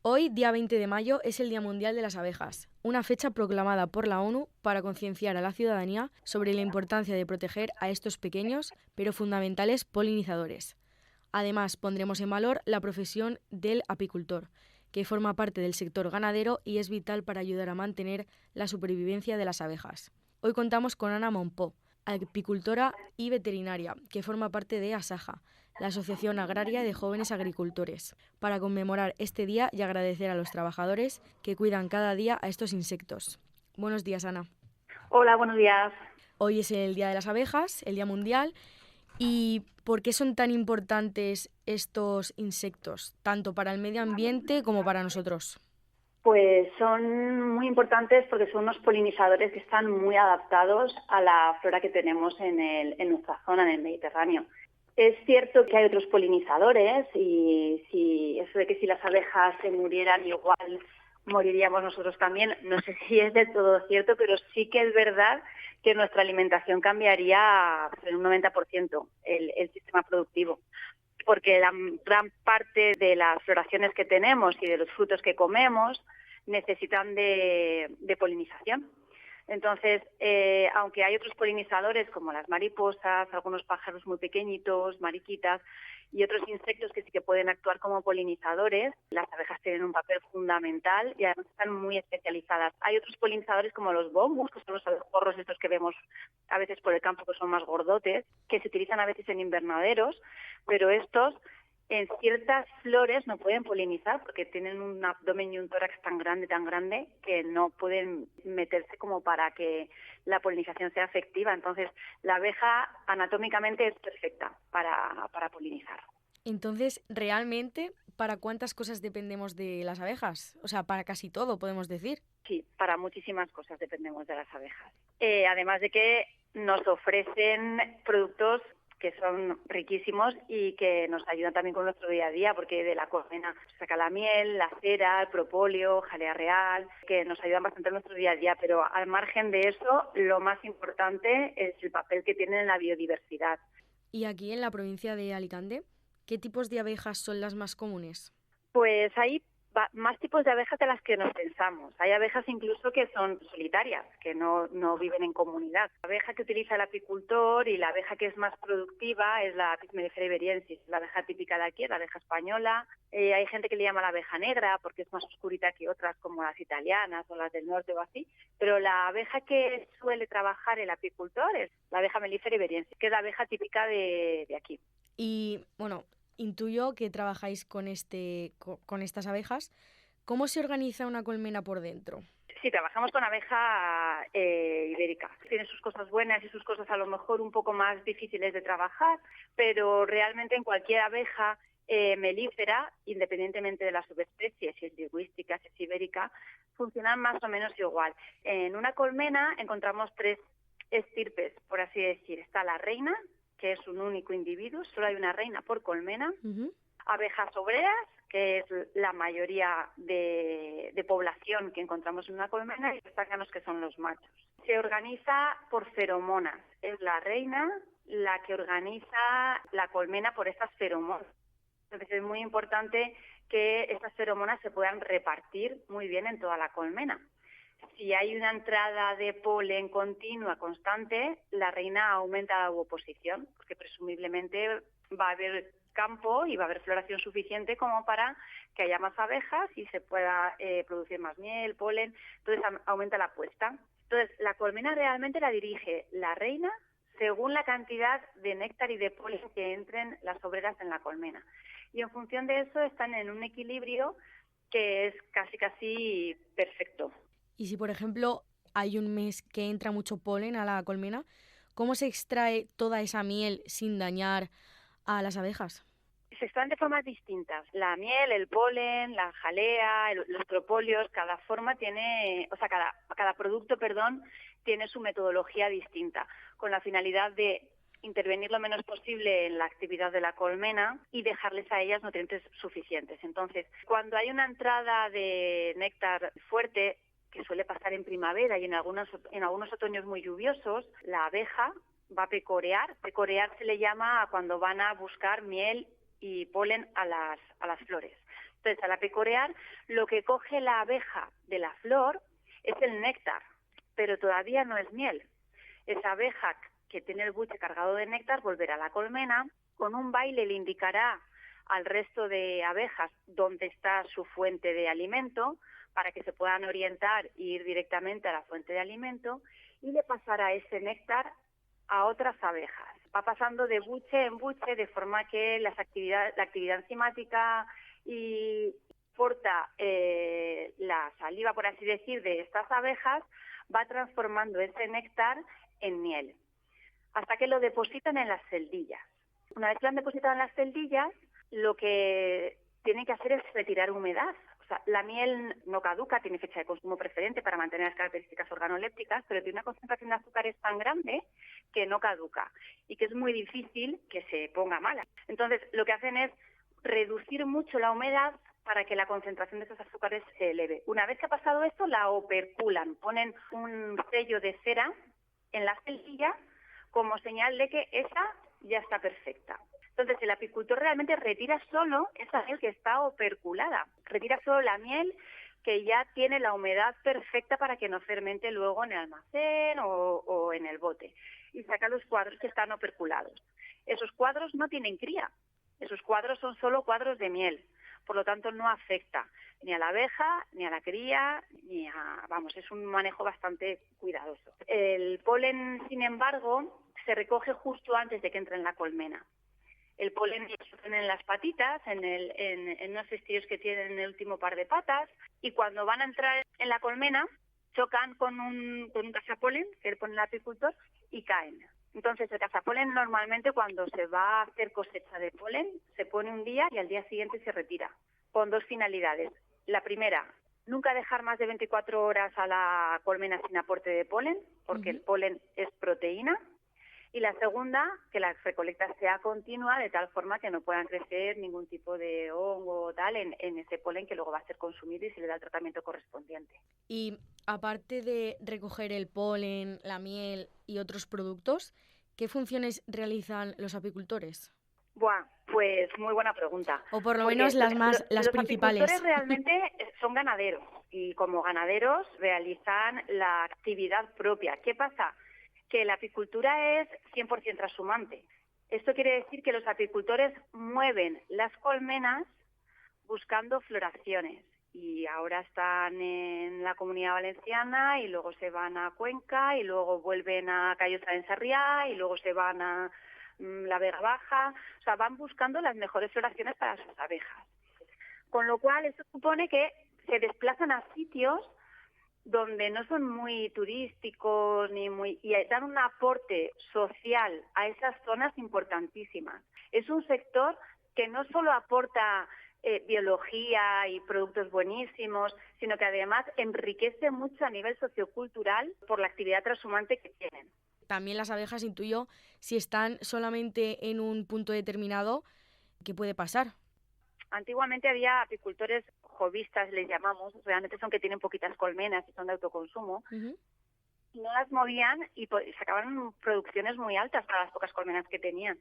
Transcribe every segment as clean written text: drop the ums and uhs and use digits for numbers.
Hoy, día 20 de mayo, es el Día Mundial de las Abejas, una fecha proclamada por la ONU para concienciar a la ciudadanía sobre la importancia de proteger a estos pequeños pero fundamentales polinizadores. Además, pondremos en valor la profesión del apicultor, que forma parte del sector ganadero y es vital para ayudar a mantener la supervivencia de las abejas. Hoy contamos con Ana Monpó, apicultora y veterinaria, que forma parte de ASAJA, la Asociación Agraria de Jóvenes Agricultores, para conmemorar este día y agradecer a los trabajadores que cuidan cada día a estos insectos. Buenos días, Ana. Hola, buenos días. Hoy es el Día de las Abejas, el Día Mundial. ¿Y por qué son tan importantes estos insectos, tanto para el medio ambiente como para nosotros? Pues son muy importantes porque son unos polinizadores que están muy adaptados a la flora que tenemos en nuestra zona, en el Mediterráneo. Es cierto que hay otros polinizadores y eso de que si las abejas se murieran igual moriríamos nosotros también, no sé si es del todo cierto, pero sí que es verdad que nuestra alimentación cambiaría en un 90% el sistema productivo, porque la gran parte de las floraciones que tenemos y de los frutos que comemos necesitan de polinización. Entonces, aunque hay otros polinizadores como las mariposas, algunos pájaros muy pequeñitos, mariquitas y otros insectos que sí que pueden actuar como polinizadores, las abejas tienen un papel fundamental y además están muy especializadas. Hay otros polinizadores como los bombus, que son los abejorros estos que vemos a veces por el campo, que son más gordotes, que se utilizan a veces en invernaderos, pero estos en ciertas flores no pueden polinizar porque tienen un abdomen y un tórax tan grande que no pueden meterse como para que la polinización sea efectiva. Entonces, la abeja anatómicamente es perfecta para polinizar. Entonces, realmente, ¿para cuántas cosas dependemos de las abejas? O sea, para casi todo, podemos decir. Sí, para muchísimas cosas dependemos de las abejas. Además de que nos ofrecen productos que son riquísimos y que nos ayudan también con nuestro día a día, porque de la colmena se saca la miel, la cera, el propóleo, jalea real, que nos ayudan bastante en nuestro día a día, pero al margen de eso, lo más importante es el papel que tienen en la biodiversidad. Y aquí en la provincia de Alicante, ¿qué tipos de abejas son las más comunes? Pues hay más tipos de abejas de las que nos pensamos. Hay abejas incluso que son solitarias, que no viven en comunidad. La abeja que utiliza el apicultor y la abeja que es más productiva es la Apis mellifera iberiensis, la abeja típica de aquí, la abeja española. Hay gente que le llama la abeja negra porque es más oscurita que otras como las italianas o las del norte o así. Pero la abeja que suele trabajar el apicultor es la abeja mellifera iberiensis, que es la abeja típica de aquí. Y, bueno, intuyo que trabajáis con estas abejas. ¿Cómo se organiza una colmena por dentro? Sí, trabajamos con abeja ibérica. Tiene sus cosas buenas y sus cosas a lo mejor un poco más difíciles de trabajar, pero realmente en cualquier abeja melífera, independientemente de la subespecie, si es lingüística, si es ibérica, funcionan más o menos igual. En una colmena encontramos tres estirpes, por así decir. Está la reina, que es un único individuo, solo hay una reina por colmena. Uh-huh. Abejas obreras, que es la mayoría de población que encontramos en una colmena, y los zácanos, que son los machos. Se organiza por feromonas. Es la reina la que organiza la colmena por estas feromonas. Entonces es muy importante que estas feromonas se puedan repartir muy bien en toda la colmena. Si hay una entrada de polen continua, constante, la reina aumenta la ovoposición, porque presumiblemente va a haber campo y va a haber floración suficiente como para que haya más abejas y se pueda producir más miel, polen, entonces aumenta la puesta. Entonces, la colmena realmente la dirige la reina según la cantidad de néctar y de polen que entren las obreras en la colmena. Y en función de eso están en un equilibrio que es casi perfecto. Y si, por ejemplo, hay un mes que entra mucho polen a la colmena, ¿cómo se extrae toda esa miel sin dañar a las abejas? Se extraen de formas distintas. La miel, el polen, la jalea, los propóleos, cada forma tiene, o sea, cada producto, tiene su metodología distinta, con la finalidad de intervenir lo menos posible en la actividad de la colmena y dejarles a ellas nutrientes suficientes. Entonces, cuando hay una entrada de néctar fuerte, que suele pasar en primavera y en algunos otoños muy lluviosos, la abeja va a pecorear. Pecorear se le llama a cuando van a buscar miel y polen a las flores. Entonces, al apicorear, lo que coge la abeja de la flor es el néctar, pero todavía no es miel. Esa abeja que tiene el buche cargado de néctar volverá a la colmena, con un baile le indicará al resto de abejas dónde está su fuente de alimento, para que se puedan orientar e ir directamente a la fuente de alimento, y le pasará ese néctar a otras abejas. Va pasando de buche en buche, de forma que la actividad enzimática y porta la saliva, por así decir, de estas abejas, va transformando ese néctar en miel, hasta que lo depositan en las celdillas. Una vez que lo han depositado en las celdillas, lo que tienen que hacer es retirar humedad. O sea, la miel no caduca, tiene fecha de consumo preferente para mantener las características organolépticas, pero tiene una concentración de azúcares tan grande que no caduca y que es muy difícil que se ponga mala. Entonces, lo que hacen es reducir mucho la humedad para que la concentración de esos azúcares se eleve. Una vez que ha pasado esto, la operculan, ponen un sello de cera en la celdilla como señal de que esa ya está perfecta. Entonces, el apicultor realmente retira solo esa miel que está operculada, retira solo la miel que ya tiene la humedad perfecta para que no fermente luego en el almacén o en el bote, y saca los cuadros que están operculados. Esos cuadros no tienen cría, esos cuadros son solo cuadros de miel, por lo tanto no afecta ni a la abeja, ni a la cría, es un manejo bastante cuidadoso. El polen, sin embargo, se recoge justo antes de que entre en la colmena. El polen lo tienen en las patitas, en unos cestillos que tienen en el último par de patas, y cuando van a entrar en la colmena chocan con un cazapolen que le pone el apicultor y caen. Entonces, el cazapolen normalmente cuando se va a hacer cosecha de polen se pone un día y al día siguiente se retira, con dos finalidades. La primera, nunca dejar más de 24 horas a la colmena sin aporte de polen, porque el polen es proteína. Y la segunda, que la recolecta sea continua, de tal forma que no puedan crecer ningún tipo de hongo o tal en ese polen que luego va a ser consumido y se le da el tratamiento correspondiente. Y aparte de recoger el polen, la miel y otros productos, ¿qué funciones realizan los apicultores? Pues muy buena pregunta. O por lo menos las los principales. Los apicultores realmente son ganaderos y como ganaderos realizan la actividad propia. ¿Qué pasa? Que la apicultura es 100% trashumante. Esto quiere decir que los apicultores mueven las colmenas buscando floraciones. Y ahora están en la Comunidad Valenciana y luego se van a Cuenca y luego vuelven a Callosa de Sarriá y luego se van a la Vega Baja. O sea, van buscando las mejores floraciones para sus abejas. Con lo cual, esto supone que se desplazan a sitios donde no son muy turísticos y dan un aporte social a esas zonas importantísimas. Es un sector que no solo aporta biología y productos buenísimos, sino que además enriquece mucho a nivel sociocultural por la actividad transhumante que tienen. También las abejas, intuyo, si están solamente en un punto determinado, ¿qué puede pasar? Antiguamente había apicultores jovistas, les llamamos, realmente son que tienen poquitas colmenas y son de autoconsumo, y no las movían y sacaban producciones muy altas para las pocas colmenas que tenían,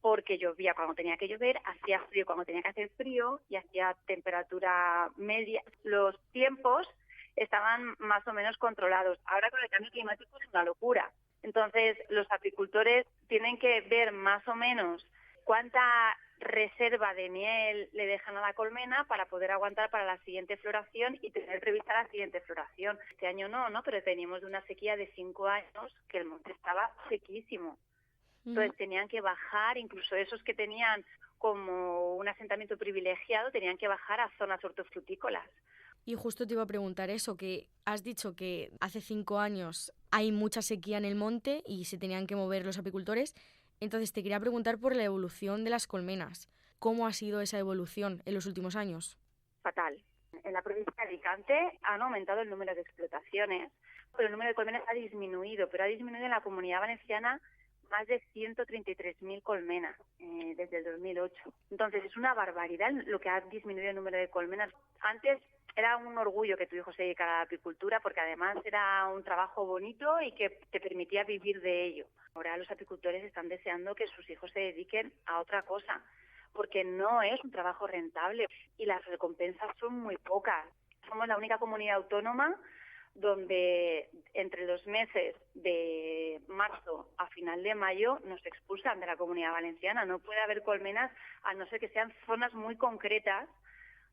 porque llovía cuando tenía que llover, hacía frío cuando tenía que hacer frío y hacía temperatura media. Los tiempos estaban más o menos controlados. Ahora con el cambio climático es una locura. Entonces los apicultores tienen que ver más o menos cuánta reserva de miel le dejan a la colmena para poder aguantar para la siguiente floración y tener prevista la siguiente floración. Este año no, pero teníamos de una sequía de 5 años que el monte estaba sequísimo. Entonces tenían que bajar, incluso esos que tenían como un asentamiento privilegiado, tenían que bajar a zonas hortofrutícolas. Y justo te iba a preguntar eso, que has dicho que hace 5 años hay mucha sequía en el monte y se tenían que mover los apicultores. Entonces te quería preguntar por la evolución de las colmenas. ¿Cómo ha sido esa evolución en los últimos años? Fatal. En la provincia de Alicante han aumentado el número de explotaciones, pero el número de colmenas ha disminuido, pero ha disminuido en la Comunidad Valenciana más de 133.000 colmenas desde el 2008. Entonces es una barbaridad lo que ha disminuido el número de colmenas. Antes era un orgullo que tu hijo se dedicara a la apicultura porque además era un trabajo bonito y que te permitía vivir de ello. Ahora los apicultores están deseando que sus hijos se dediquen a otra cosa porque no es un trabajo rentable y las recompensas son muy pocas. Somos la única comunidad autónoma donde entre los meses de marzo a final de mayo nos expulsan de la Comunidad Valenciana. No puede haber colmenas a no ser que sean zonas muy concretas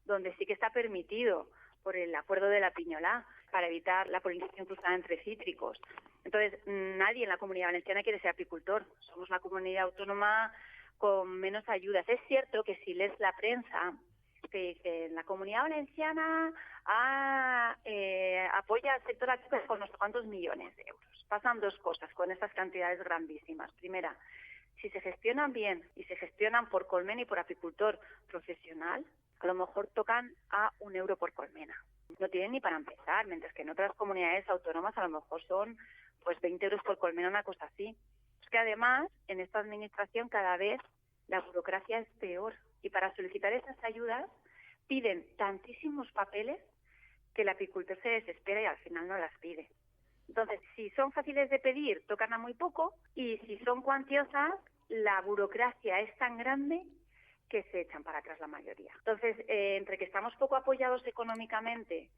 donde sí que está permitido por el acuerdo de la Piñolá para evitar la polinización cruzada entre cítricos. Entonces, nadie en la Comunidad Valenciana quiere ser apicultor. Somos la comunidad autónoma con menos ayudas. Es cierto que si lees la prensa, que dice, la Comunidad Valenciana apoya al sector apícola con no sé cuántos millones de euros. Pasan dos cosas con estas cantidades grandísimas. Primera, si se gestionan bien y se gestionan por colmena y por apicultor profesional, a lo mejor tocan a €1 por colmena. No tienen ni para empezar, mientras que en otras comunidades autónomas a lo mejor son pues 20 euros por colmena, una cosa así. Es que además, en esta administración cada vez la burocracia es peor. Y para solicitar esas ayudas piden tantísimos papeles que el apicultor se desespera y al final no las pide. Entonces, si son fáciles de pedir, tocan a muy poco, y si son cuantiosas, la burocracia es tan grande que se echan para atrás la mayoría. Entonces, entre que estamos poco apoyados económicamente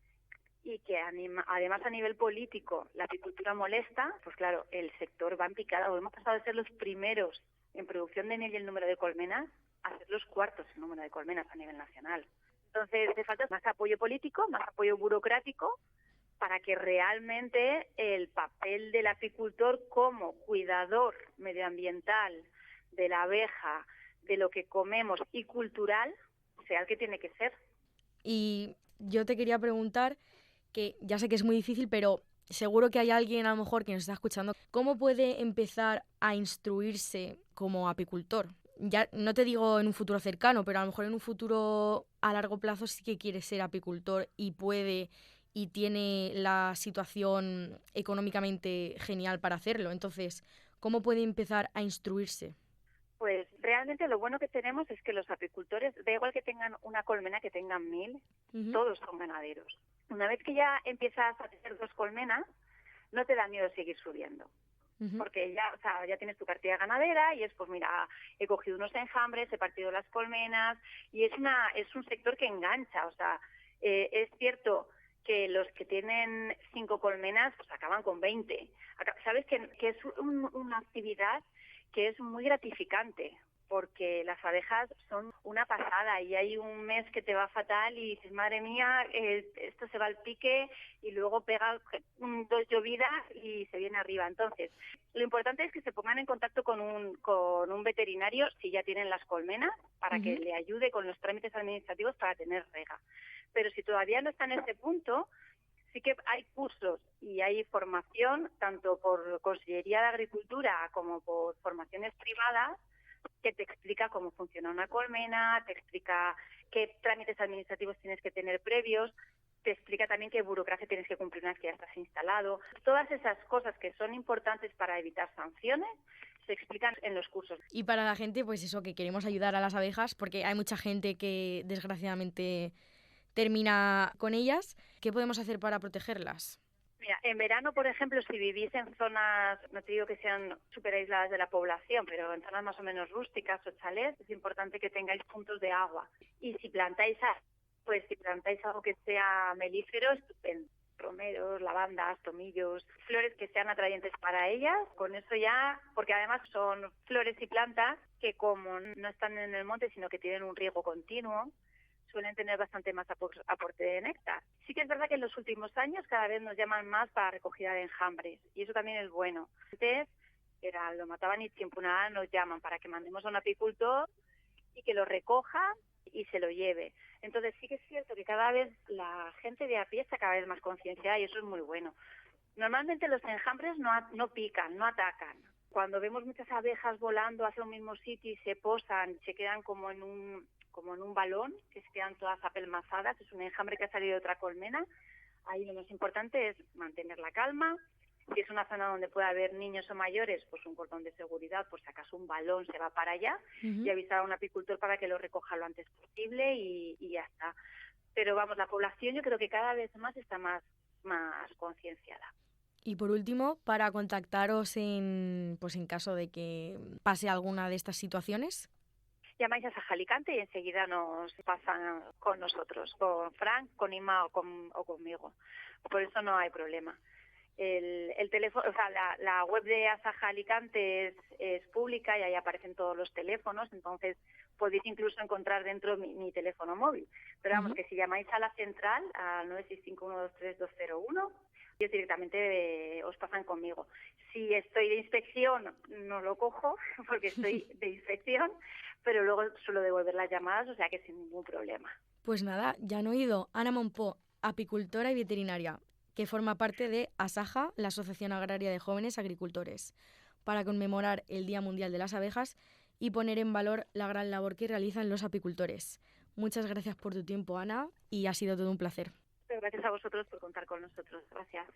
y que además a nivel político la apicultura molesta, pues claro, el sector va en picada. Hemos pasado de ser los primeros en producción de miel y el número de colmenas a ser los cuartos en número de colmenas a nivel nacional. Entonces, hace falta más apoyo político, más apoyo burocrático, para que realmente el papel del apicultor como cuidador medioambiental de la abeja, de lo que comemos y cultural, sea el que tiene que ser. Y yo te quería preguntar, que ya sé que es muy difícil, pero seguro que hay alguien a lo mejor que nos está escuchando, ¿cómo puede empezar a instruirse como apicultor? Ya no te digo en un futuro cercano, pero a lo mejor en un futuro a largo plazo sí que quiere ser apicultor y puede y tiene la situación económicamente genial para hacerlo. Entonces, ¿cómo puede empezar a instruirse? Pues realmente lo bueno que tenemos es que los apicultores, da igual que tengan una colmena, que tengan 1000, todos son ganaderos. Una vez que ya empiezas a tener 2 colmenas, no te da miedo seguir subiendo. Porque ya tienes tu cartilla ganadera y es, pues mira, he cogido unos enjambres, he partido las colmenas y es un sector que engancha. Es cierto que los que tienen 5 colmenas pues acaban con 20. Sabes que es una actividad que es muy gratificante, porque las abejas son una pasada y hay un mes que te va fatal y dices, madre mía, esto se va al pique y luego pega 2 llovidas y se viene arriba. Entonces, lo importante es que se pongan en contacto con un veterinario si ya tienen las colmenas para que le ayude con los trámites administrativos para tener rega. Pero si todavía no está en ese punto, sí que hay cursos y hay formación tanto por Consellería de Agricultura como por formaciones privadas que te explica cómo funciona una colmena, te explica qué trámites administrativos tienes que tener previos, te explica también qué burocracia tienes que cumplir una vez que ya estás instalado. Todas esas cosas que son importantes para evitar sanciones se explican en los cursos. Y para la gente, pues eso, que queremos ayudar a las abejas, porque hay mucha gente que desgraciadamente termina con ellas, ¿qué podemos hacer para protegerlas? Mira, en verano, por ejemplo, si vivís en zonas, no te digo que sean súper aisladas de la población, pero en zonas más o menos rústicas o chalés, es importante que tengáis puntos de agua. Y si plantáis algo que sea melífero, estupendo. Romeros, lavandas, tomillos, flores que sean atrayentes para ellas. Con eso ya, porque además son flores y plantas que como no están en el monte, sino que tienen un riego continuo, suelen tener bastante más aporte de néctar. Sí que es verdad que en los últimos años cada vez nos llaman más para recogida de enjambres y eso también es bueno. Antes lo mataban y tiempo nada nos llaman para que mandemos a un apicultor y que lo recoja y se lo lleve. Entonces sí que es cierto que cada vez la gente de a pie está cada vez más concienciada y eso es muy bueno. Normalmente los enjambres no pican, no atacan. Cuando vemos muchas abejas volando hacia un mismo sitio y se posan, se quedan como en un balón, que se quedan todas apelmazadas, es un enjambre que ha salido de otra colmena. Ahí lo más importante es mantener la calma. Si es una zona donde puede haber niños o mayores, pues un cordón de seguridad, por si acaso un balón se va para allá, y avisar a un apicultor para que lo recoja lo antes posible y ya está. Pero vamos, la población yo creo que cada vez más está más concienciada. Y por último, para contactaros en caso de que pase alguna de estas situaciones. llamáis a Saja Alicante y enseguida nos pasan con nosotros, con Frank, con Inma o conmigo. Por eso no hay problema. El teléfono, o sea, la web de Asaja Alicante es pública y ahí aparecen todos los teléfonos, entonces podéis incluso encontrar dentro mi teléfono móvil. Pero vamos, que si llamáis a la central, al 965123201, ellos directamente os pasan conmigo. Si estoy de inspección, no lo cojo porque estoy de inspección, pero luego suelo devolver las llamadas, o sea que sin ningún problema. Pues nada, ya han oído. Ana Monpó, apicultora y veterinaria, que forma parte de ASAJA, la Asociación Agraria de Jóvenes Agricultores, para conmemorar el Día Mundial de las Abejas y poner en valor la gran labor que realizan los apicultores. Muchas gracias por tu tiempo, Ana, y ha sido todo un placer. Pero gracias a vosotros por contar con nosotros. Gracias.